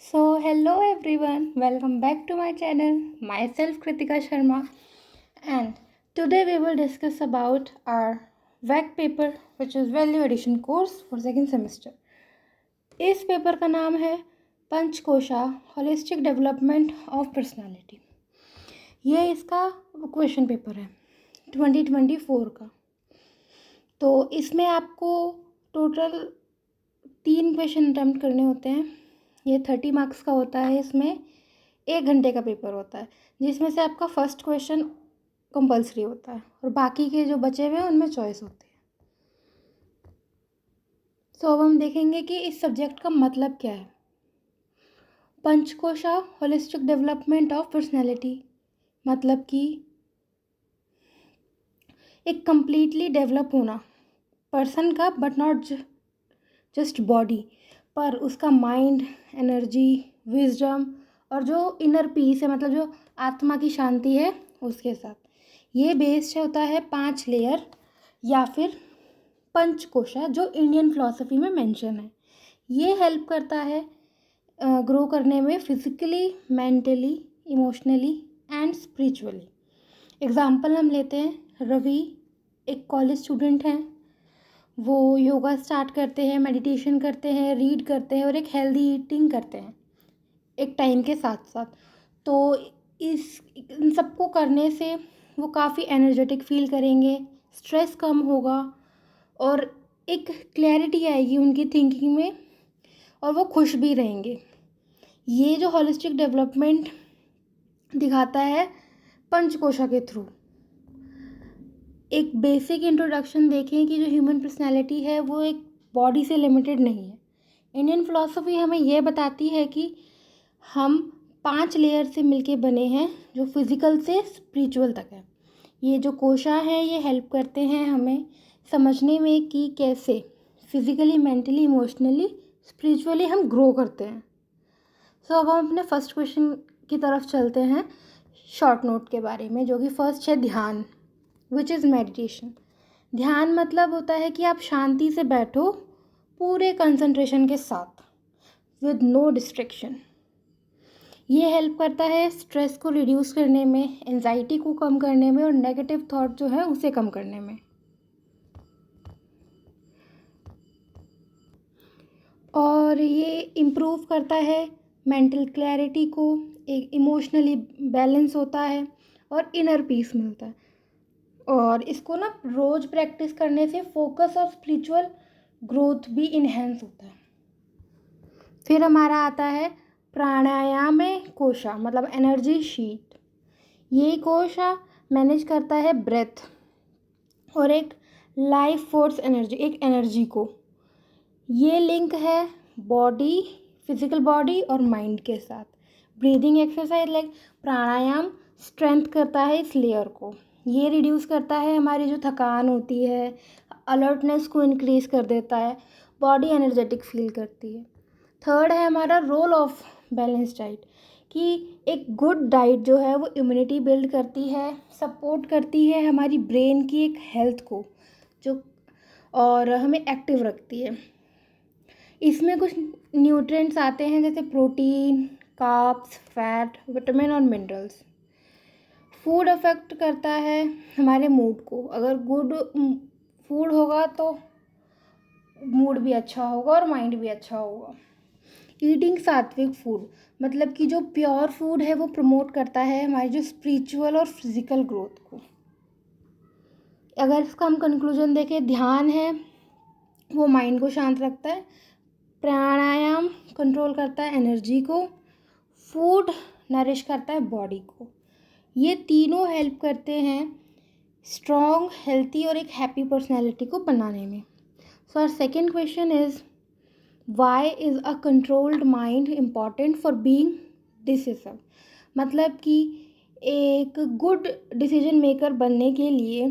Hello everyone, welcome back to my channel. Myself Kritika Sharma, and today we will discuss about our WAC paper, which is Value Addition course for second semester. इस paper का नाम है पंचकोशा holistic development of personality. ये इसका question paper है 2024 का। तो इसमें आपको टोटल 3 क्वेश्चन अटेम्प्ट करने होते हैं। ये 30 मार्क्स का होता है। इसमें 1 घंटे का पेपर होता है, जिसमें से आपका फर्स्ट क्वेश्चन कंपलसरी होता है और बाकी के जो बचे हुए हैं उनमें चॉइस होती है। अब हम देखेंगे कि इस सब्जेक्ट का मतलब क्या है। पंचकोशा होलिस्टिक डेवलपमेंट ऑफ पर्सनैलिटी मतलब कि एक कंप्लीटली डेवलप होना पर्सन का, बट नॉट जस्ट बॉडी, पर उसका माइंड, एनर्जी, विजडम और जो इनर पीस है, मतलब जो आत्मा की शांति है, उसके साथ। ये बेस्ड होता है 5 लेयर या फिर पंचकोशा, जो इंडियन फिलॉसफी में मेंशन है। ये हेल्प करता है ग्रो करने में physically, mentally, emotionally and spiritually. Example हम लेते हैं। रवि एक कॉलेज स्टूडेंट हैं। वो योगा स्टार्ट करते हैं, मेडिटेशन करते हैं, रीड करते हैं और एक हेल्दी ईटिंग करते हैं एक टाइम के साथ साथ। तो इन सबको करने से वो काफ़ी एनर्जेटिक फील करेंगे, स्ट्रेस कम होगा और एक क्लैरिटी आएगी उनकी थिंकिंग में, और वो खुश भी रहेंगे। ये जो होलिस्टिक डेवलपमेंट दिखाता है पंचकोशा के थ्रू। एक बेसिक इंट्रोडक्शन देखें कि जो ह्यूमन पर्सनैलिटी है वो एक बॉडी से लिमिटेड नहीं है। इंडियन फिलॉसफी हमें यह बताती है कि हम 5 लेयर से मिलके बने हैं, जो फिज़िकल से स्पिरिचुअल तक है। ये जो कोशा है ये हेल्प करते हैं हमें समझने में कि कैसे फिज़िकली, मेंटली, इमोशनली, स्पिरिचुअली हम ग्रो करते हैं। अब हम अपने फर्स्ट क्वेश्चन की तरफ चलते हैं, शॉर्ट नोट के बारे में, जो कि फर्स्ट है ध्यान, विच इज़ मेडिटेशन। ध्यान मतलब होता है कि आप शांति से बैठो पूरे कंसंट्रेशन के साथ, विद नो डिस्ट्रैक्शन। ये हेल्प करता है स्ट्रेस को रिड्यूस करने में, एंजाइटी को कम करने में और नेगेटिव थॉट जो है उसे कम करने में। और ये इम्प्रूव करता है मेंटल क्लैरिटी को, एक इमोशनली बैलेंस होता है और इनर पीस मिलता है। और इसको ना रोज़ प्रैक्टिस करने से फोकस और स्पिरिचुअल ग्रोथ भी इन्हेंस होता है। फिर हमारा आता है प्राणायाम कोशा, मतलब एनर्जी शीट। ये कोशा मैनेज करता है ब्रेथ और एक लाइफ फोर्स एनर्जी, एक एनर्जी को। ये लिंक है बॉडी, फिजिकल बॉडी और माइंड के साथ। ब्रीदिंग एक्सरसाइज लाइक प्राणायाम स्ट्रेंथ करता है इस लेयर को। ये रिड्यूस करता है हमारी जो थकान होती है, अलर्टनेस को इंक्रीज कर देता है, बॉडी एनर्जेटिक फील करती है। थर्ड है हमारा रोल ऑफ बैलेंस डाइट, कि एक गुड डाइट जो है वो इम्यूनिटी बिल्ड करती है, सपोर्ट करती है हमारी ब्रेन की एक हेल्थ को, जो और हमें एक्टिव रखती है। इसमें कुछ न्यूट्रिएंट्स आते हैं जैसे प्रोटीन, कार्ब्स, फैट, विटामिन और मिनरल्स। फूड अफेक्ट करता है हमारे मूड को। अगर गुड फूड होगा तो मूड भी अच्छा होगा और माइंड भी अच्छा होगा। ईटिंग सात्विक फूड, मतलब कि जो प्योर फूड है वो प्रमोट करता है हमारी जो स्पिरिचुअल और फिजिकल ग्रोथ को। अगर इसका हम कंक्लूजन देखें, ध्यान है वो माइंड को शांत रखता है, प्राणायाम कंट्रोल करता है एनर्जी को, फूड नरिश करता है बॉडी को। ये तीनों हेल्प करते हैं स्ट्रॉन्ग, हेल्थी और एक हैप्पी पर्सनैलिटी को बनाने में। So our second question is, why is a controlled mind important for being decisive. मतलब कि एक गुड डिसीजन मेकर बनने के लिए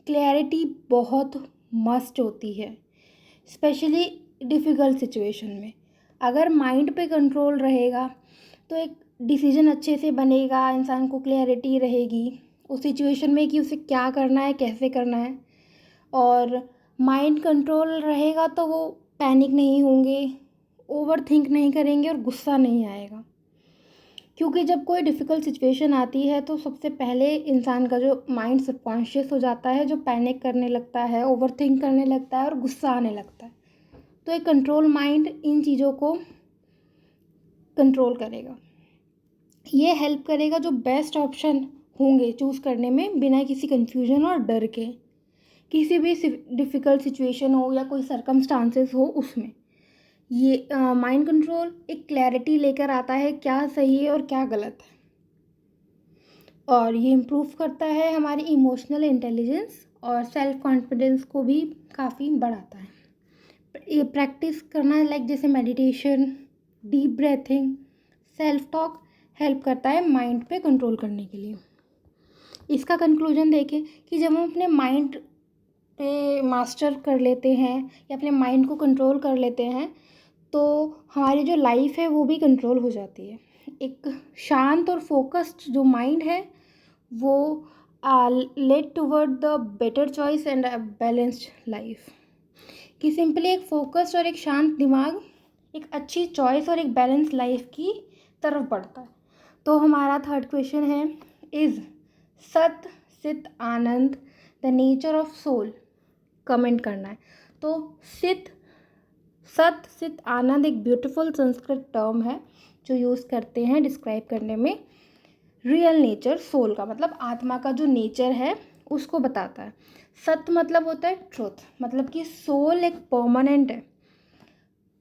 क्लैरिटी बहुत मस्ट होती है, स्पेशली डिफ़िकल्ट सिचुएशन में। अगर माइंड पे कंट्रोल रहेगा तो एक डिसीजन अच्छे से बनेगा, इंसान को क्लैरिटी रहेगी उस सिचुएशन में कि उसे क्या करना है, कैसे करना है। और माइंड कंट्रोल रहेगा तो वो पैनिक नहीं होंगे, ओवर थिंक नहीं करेंगे और गुस्सा नहीं आएगा। क्योंकि जब कोई डिफ़िकल्ट सिचुएशन आती है तो सबसे पहले इंसान का जो माइंड सबकॉन्शियस हो जाता है, जो पैनिक करने लगता है, ओवर थिंक करने लगता है और गुस्सा आने लगता है। तो एक कंट्रोल माइंड इन चीज़ों को कंट्रोल करेगा। ये हेल्प करेगा जो बेस्ट ऑप्शन होंगे चूज़ करने में, बिना किसी कन्फ्यूजन और डर के। किसी भी डिफ़िकल्ट सिचुएशन हो या कोई सर्कमस्टांसेस हो, उसमें ये माइंड कंट्रोल एक क्लैरिटी लेकर आता है, क्या सही है और क्या गलत है। और ये इम्प्रूव करता है हमारी इमोशनल इंटेलिजेंस और सेल्फ कॉन्फिडेंस को भी काफ़ी बढ़ाता है। ये प्रैक्टिस करना लाइक जैसे meditation, deep breathing, self talk help करता है माइंड पे कंट्रोल करने के लिए। इसका कंक्लूजन देखें कि जब हम अपने माइंड पे मास्टर कर लेते हैं या अपने माइंड को कंट्रोल कर लेते हैं, तो हमारी जो लाइफ है वो भी कंट्रोल हो जाती है। एक शांत और फोकस्ड जो माइंड है वो led toward the better choice and a balanced life. कि सिंपली एक फोकस्ड और एक शांत दिमाग एक अच्छी चॉइस और एक बैलेंस लाइफ की तरफ बढ़ता है। तो हमारा थर्ड क्वेश्चन है, is sat chit anand the nature of soul? Comment करना है। तो सत चित आनंद एक ब्यूटीफुल संस्कृत टर्म है जो यूज़ करते हैं डिस्क्राइब करने में रियल नेचर, सोल का मतलब आत्मा का जो नेचर है उसको बताता है। सत्य मतलब होता है ट्रुथ, मतलब कि सोल एक परमानेंट है,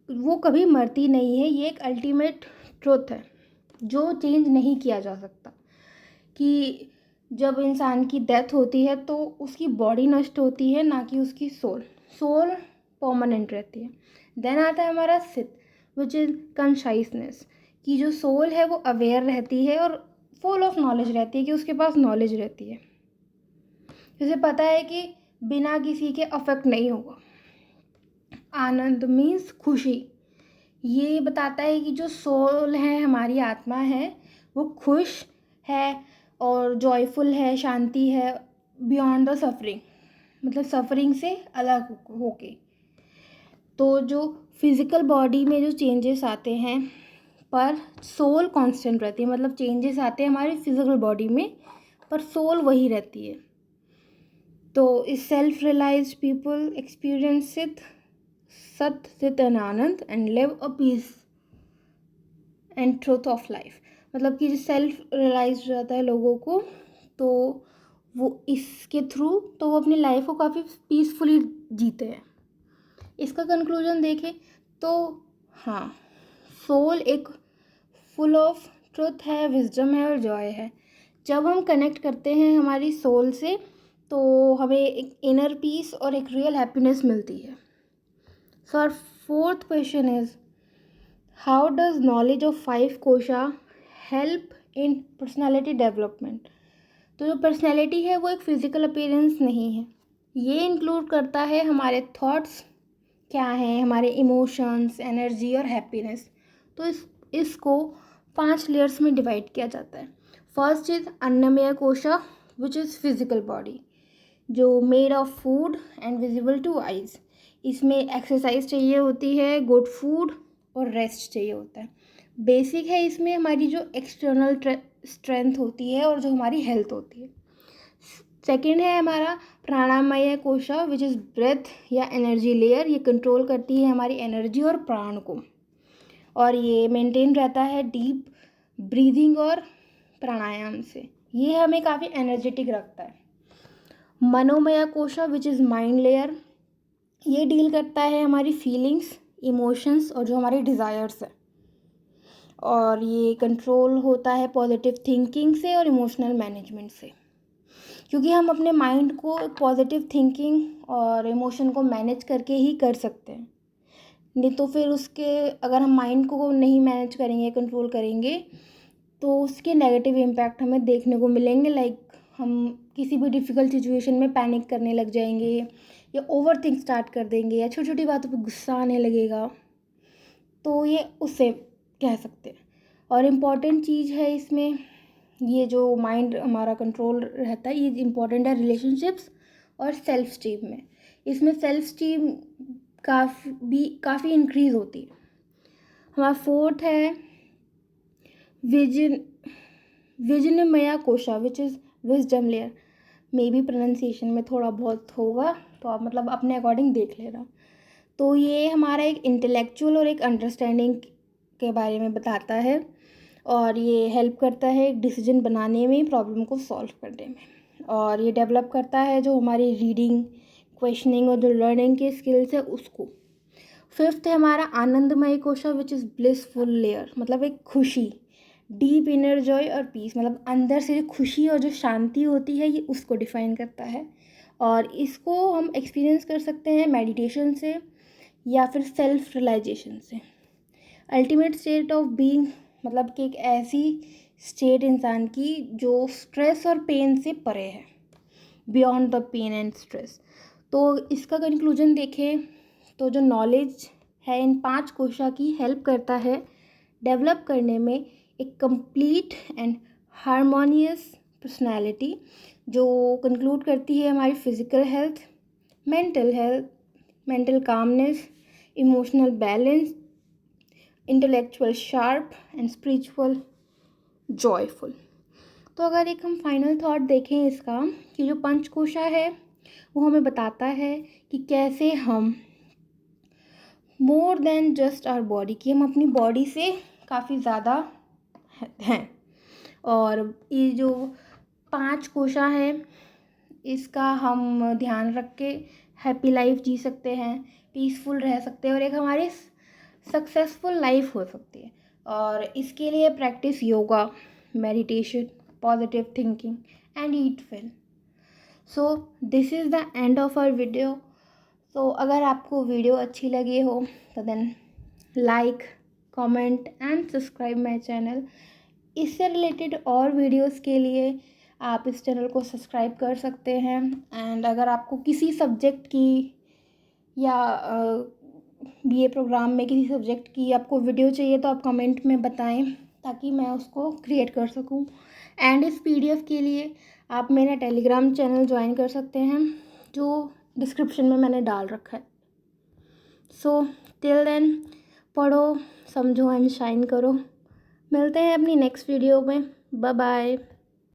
वो कभी मरती नहीं है, ये एक अल्टीमेट ट्रुथ है जो चेंज नहीं किया जा सकता। कि जब इंसान की डेथ होती है तो उसकी बॉडी नष्ट होती है, ना कि उसकी सोल। सोल परमानेंट रहती है। देन आता है हमारा सित, विच इज़ कॉन्शियसनेस, कि जो सोल है वो अवेयर रहती है और फुल ऑफ नॉलेज रहती है, कि उसके पास नॉलेज रहती है, उसे पता है कि बिना किसी के अफेक्ट नहीं होगा। आनंद मीन्स खुशी, ये बताता है कि जो सोल है, हमारी आत्मा है, वो खुश है और जॉयफुल है, शांति है, बियॉन्ड द सफरिंग, मतलब सफरिंग से अलग होके। तो जो फिज़िकल बॉडी में जो चेंजेस आते हैं पर सोल कांस्टेंट रहती है, मतलब चेंजेस आते हैं हमारी फिज़िकल बॉडी में पर सोल वही रहती है। तो इस self realised people experience sat chit and ananda and live a peace and truth of life, मतलब कि सेल्फ रियलाइज हो जाता है लोगों को, तो वो इसके थ्रू तो वो अपनी लाइफ को काफ़ी पीसफुली जीते हैं। इसका कंक्लूजन देखें तो हाँ, सोल एक फुल ऑफ ट्रुथ है, विजडम है और जॉय है। जब हम कनेक्ट करते हैं हमारी सोल से तो हमें एक इनर पीस और एक रियल हैप्पीनेस मिलती है। So our fourth question is, how does knowledge of 5 kosha help in personality development? तो जो पर्सनैलिटी है वो एक फ़िज़िकल अपीयरेंस नहीं है, ये इंक्लूड करता है हमारे थॉट्स क्या हैं, हमारे इमोशंस, एनर्जी और हैप्पीनेस। तो इसको 5 लेयर्स में डिवाइड किया जाता है। First is annamaya kosha, which is physical body, जो made of food and visible to eyes. इसमें एक्सरसाइज चाहिए होती है, गुड फूड और रेस्ट चाहिए होता है। बेसिक है इसमें हमारी जो एक्सटर्नल स्ट्रेंथ होती है और जो हमारी हेल्थ होती है। सेकेंड है हमारा प्राणामय कोशा, विच इज़ ब्रेथ या एनर्जी लेयर, ये कंट्रोल करती है हमारी एनर्जी और प्राण को, और ये मेंटेन रहता है डीप ब्रीदिंग और प्राणायाम से, ये हमें काफ़ी एनर्जेटिक रखता है। मनोमय कोशा, विच इज़ माइंड लेयर, ये डील करता है हमारी फीलिंग्स, इमोशंस और जो हमारी डिज़ायर्स है, और ये कंट्रोल होता है पॉजिटिव थिंकिंग से और इमोशनल मैनेजमेंट से, क्योंकि हम अपने माइंड को पॉजिटिव थिंकिंग और इमोशन को मैनेज करके ही कर सकते हैं। नहीं तो फिर उसके अगर हम माइंड को नहीं मैनेज करेंगे, कंट्रोल करेंगे, तो उसके नेगेटिव इम्पैक्ट हमें देखने को मिलेंगे। लाइक हम किसी भी डिफ़िकल्ट सिचुएशन में पैनिक करने लग जाएंगे या ओवर थिंक स्टार्ट कर देंगे या छोटी छोटी बातों पे गुस्सा आने लगेगा, तो ये उससे कह सकते हैं। और इम्पॉर्टेंट चीज़ है इसमें, ये जो माइंड हमारा कंट्रोल रहता है, ये इम्पॉर्टेंट है रिलेशनशिप्स और सेल्फ स्टीम में। इसमें सेल्फ स्टीम काफ़ी इंक्रीज़ होती है। हमारा फोर्थ है vijnanamaya kosha which is wisdom layer. May be pronunciation में थोड़ा बहुत होगा, तो आप मतलब अपने अकॉर्डिंग देख लेना। तो ये हमारा एक इंटेलेक्चुअल और एक अंडरस्टैंडिंग के बारे में बताता है, और ये हेल्प करता है डिसीजन बनाने में, प्रॉब्लम को सॉल्व करने में, और ये डेवलप करता है जो हमारी रीडिंग, क्वेश्चनिंग और जो लर्निंग के स्किल्स है उसको। फिफ्थ है हमारा आनंदमय कोशा विच इज़ ब्लिसफुल लेयर, मतलब एक खुशी, डीप इनर जॉय और पीस, मतलब अंदर से जो खुशी और जो शांति होती है ये उसको डिफाइन करता है। और इसको हम एक्सपीरियंस कर सकते हैं मेडिटेशन से या फिर सेल्फ रियलाइजेशन से। अल्टीमेट स्टेट ऑफ बीइंग, मतलब कि एक ऐसी स्टेट इंसान की जो स्ट्रेस और पेन से परे है, beyond the pain and stress. तो इसका कंक्लूजन देखें तो जो नॉलेज है इन 5 कोशा की हेल्प करता है डेवलप करने में एक कंप्लीट एंड हारमोनियस पर्सनैलिटी, जो कंक्लूड करती है हमारी physical health, mental calmness, emotional balance, intellectual sharp and spiritual joyful. तो अगर एक हम फाइनल थॉट देखें इसका, कि जो पंचकोशा है वो हमें बताता है कि कैसे हम more than just our body, कि हम अपनी बॉडी से काफ़ी ज़्यादा हैं। और ये जो 5 कोशा है इसका हम ध्यान रख के हैप्पी लाइफ जी सकते हैं, पीसफुल रह सकते हैं, और एक हमारी सक्सेसफुल लाइफ हो सकती है। और इसके लिए practice yoga, meditation, positive thinking and eat well. So this is the end of our video. तो अगर आपको वीडियो अच्छी लगी हो तो then like, comment and subscribe my channel. इससे रिलेटेड और वीडियोस के लिए आप इस चैनल को सब्सक्राइब कर सकते हैं। एंड अगर आपको किसी सब्जेक्ट की या बीए प्रोग्राम में किसी सब्जेक्ट की आपको वीडियो चाहिए तो आप कमेंट में बताएं, ताकि मैं उसको क्रिएट कर सकूं। एंड इस पीडीएफ के लिए आप मेरा टेलीग्राम चैनल ज्वाइन कर सकते हैं, जो डिस्क्रिप्शन में मैंने डाल रखा है। सो टिल देन, पढ़ो, समझो एंड शाइन करो। मिलते हैं अपनी नेक्स्ट वीडियो में। Bye bye.